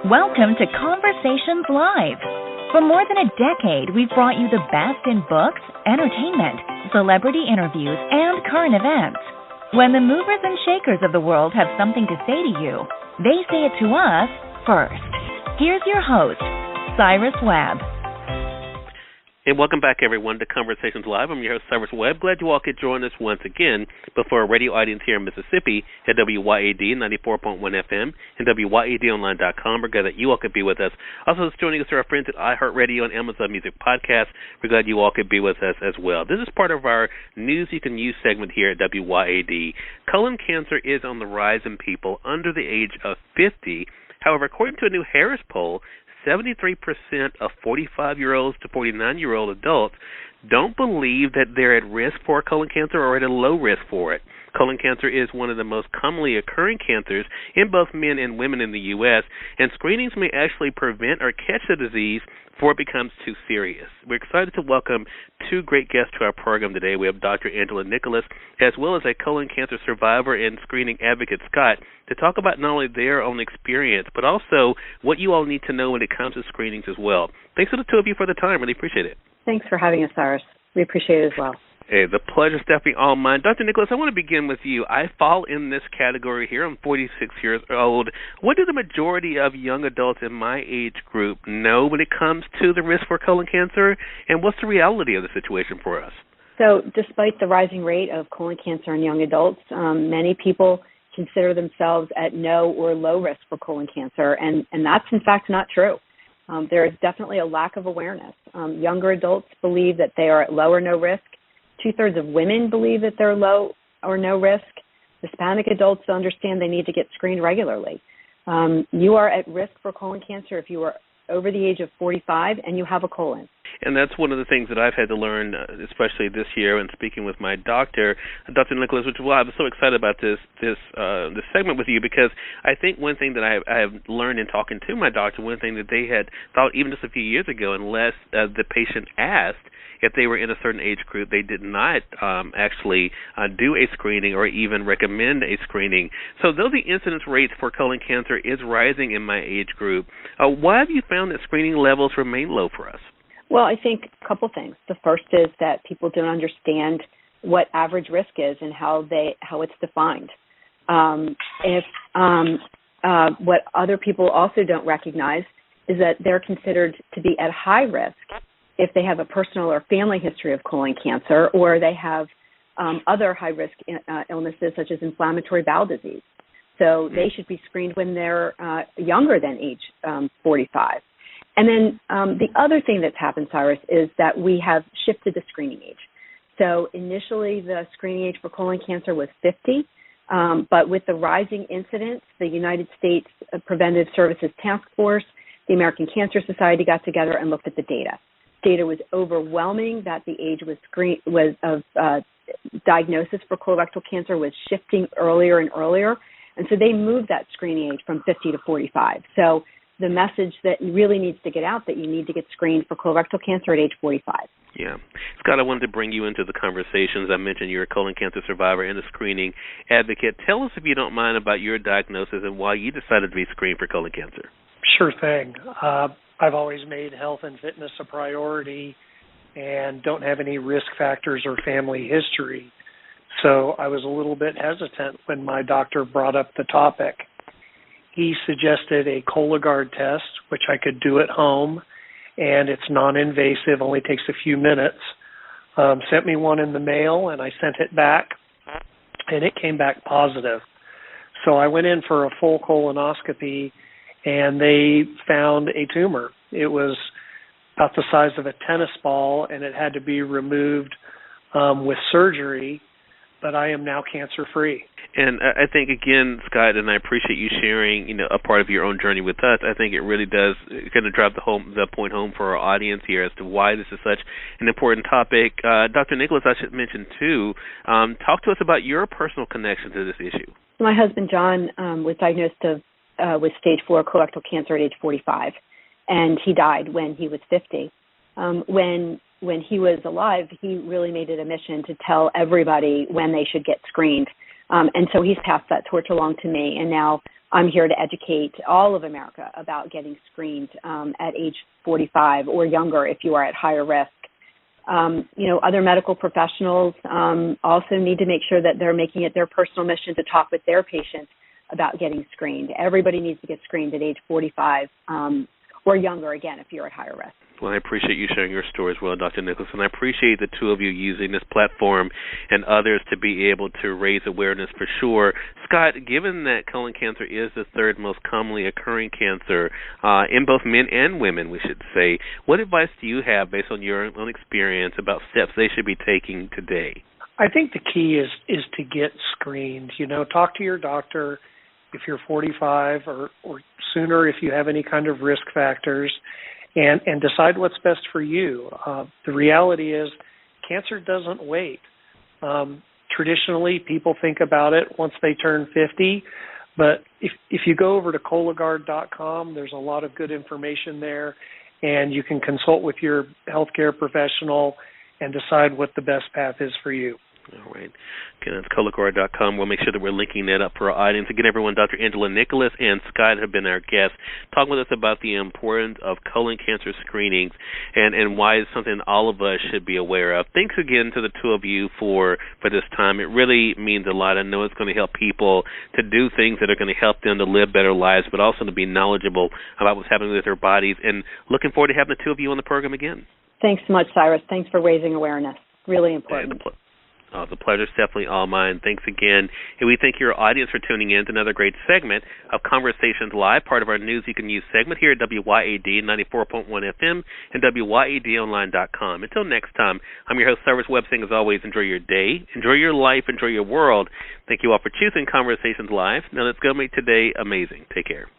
Welcome to Conversations Live. For more than a decade, we've brought you the best in books, entertainment, celebrity interviews, and current events. When the movers and shakers of the world have something to say to you, they say it to us first. Here's your host, Cyrus Webb. And welcome back, everyone, to Conversations Live. I'm your host, Cyrus Webb. Glad you all could join us once again before our radio audience here in Mississippi at WYAD 94.1 FM and WYADonline.com. We're glad that you all could be with us. Also, joining us are our friends at iHeartRadio and Amazon Music Podcast. We're glad you all could be with us as well. This is part of our News You Can Use segment here at WYAD. Colon cancer is on the rise in people under the age of 50. However, according to a new Harris poll, 73% of 45-year-olds to 49-year-old adults don't believe that they're at risk for colon cancer or at a low risk for it. Colon cancer is one of the most commonly occurring cancers in both men and women in the U.S., and screenings may actually prevent or catch the disease before it becomes too serious. We're excited to welcome two great guests to our program today. We have Dr. Angela Nicholas, as well as a colon cancer survivor and screening advocate, Scott, to talk about not only their own experience, but also what you all need to know when it comes to screenings as well. Thanks to the two of you for the time. Really appreciate it. Thanks for having us, Cyrus. We appreciate it as well. Hey, the pleasure's definitely all mine. Dr. Nicholas, I want to begin with you. I fall in this category here. I'm 46 years old. What do the majority of young adults in my age group know when it comes to the risk for colon cancer, and what's the reality of the situation for us? So despite the rising rate of colon cancer in young adults, many people consider themselves at no or low risk for colon cancer, and that's in fact not true. There is definitely a lack of awareness. Younger adults believe that they are at low or no risk. 2/3 of women believe that they're low or no risk. Hispanic adults understand they need to get screened regularly. You are at risk for colon cancer if you are over the age of 45 and you have a colon. And that's one of the things that I've had to learn, especially this year, when speaking with my doctor, Dr. Nicholas, which is why I'm so excited about this segment with you, because I think one thing that I have learned in talking to my doctor, one thing that they had thought even just a few years ago, unless the patient asked if they were in a certain age group, they did not actually do a screening or even recommend a screening. So though the incidence rates for colon cancer is rising in my age group, why have you found that screening levels remain low for us? Well, I think a couple things. The first is that people don't understand what average risk is and how it's defined. What other people also don't recognize is that they're considered to be at high risk if they have a personal or family history of colon cancer, or they have other high-risk illnesses such as inflammatory bowel disease. So they should be screened when they're younger than age 45. And then the other thing that's happened, Cyrus, is that we have shifted the screening age. So initially the screening age for colon cancer was 50, but with the rising incidence, the United States Preventive Services Task Force, the American Cancer Society got together and looked at the data. Data was overwhelming that the age of diagnosis for colorectal cancer was shifting earlier and earlier, and so they moved that screening age from 50 to 45. So the message that really needs to get out that you need to get screened for colorectal cancer at age 45. Yeah. Scott, I wanted to bring you into the conversations. I mentioned you're a colon cancer survivor and a screening advocate. Tell us, if you don't mind, about your diagnosis and why you decided to be screened for colon cancer. Sure thing. I've always made health and fitness a priority and don't have any risk factors or family history. So I was a little bit hesitant when my doctor brought up the topic. He suggested a Cologuard test, which I could do at home, and it's non-invasive, only takes a few minutes. Sent me one in the mail, and I sent it back, and it came back positive. So I went in for a full colonoscopy, and they found a tumor. It was about the size of a tennis ball, and it had to be removed with surgery, but I am now cancer-free. And I think, again, Scott, and I appreciate you sharing, a part of your own journey with us. I think it really does kind of drive the point home for our audience here as to why this is such an important topic. Dr. Nicholas, I should mention, too, talk to us about your personal connection to this issue. My husband, John, was diagnosed with stage 4 colorectal cancer at age 45, and he died when he was 50. When he was alive, he really made it a mission to tell everybody when they should get screened. And so he's passed that torch along to me, and now I'm here to educate all of America about getting screened at age 45 or younger if you are at higher risk. Other medical professionals also need to make sure that they're making it their personal mission to talk with their patients about getting screened. Everybody needs to get screened at age 45 or younger, again, if you're at higher risk. Well, I appreciate you sharing your story as well, Dr. Nicholson. I appreciate the two of you using this platform and others to be able to raise awareness for sure. Scott, given that colon cancer is the third most commonly occurring cancer in both men and women, we should say, what advice do you have based on your own experience about steps they should be taking today? I think the key is to get screened. Talk to your doctor if you're 45 or sooner if you have any kind of risk factors. And decide what's best for you. The reality is cancer doesn't wait. Traditionally, people think about it once they turn 50, but if you go over to Cologuard.com, there's a lot of good information there, and you can consult with your healthcare professional and decide what the best path is for you. All right. Again, that's Cologuard.com. We'll make sure that we're linking that up for our audience. Again, everyone, Dr. Angela Nicholas and Scott have been our guests, talking with us about the importance of colon cancer screenings and why it's something all of us should be aware of. Thanks again to the two of you for this time. It really means a lot. I know it's going to help people to do things that are going to help them to live better lives, but also to be knowledgeable about what's happening with their bodies. And looking forward to having the two of you on the program again. Thanks so much, Cyrus. Thanks for raising awareness. Really important. The pleasure's definitely all mine. Thanks again. And we thank your audience for tuning in to another great segment of Conversations Live, part of our News You Can Use segment here at WYAD 94.1 FM and WYADonline.com. Until next time, I'm your host, Cyrus Webb, saying as always, enjoy your day, enjoy your life, enjoy your world. Thank you all for choosing Conversations Live. Now let's go make today amazing. Take care.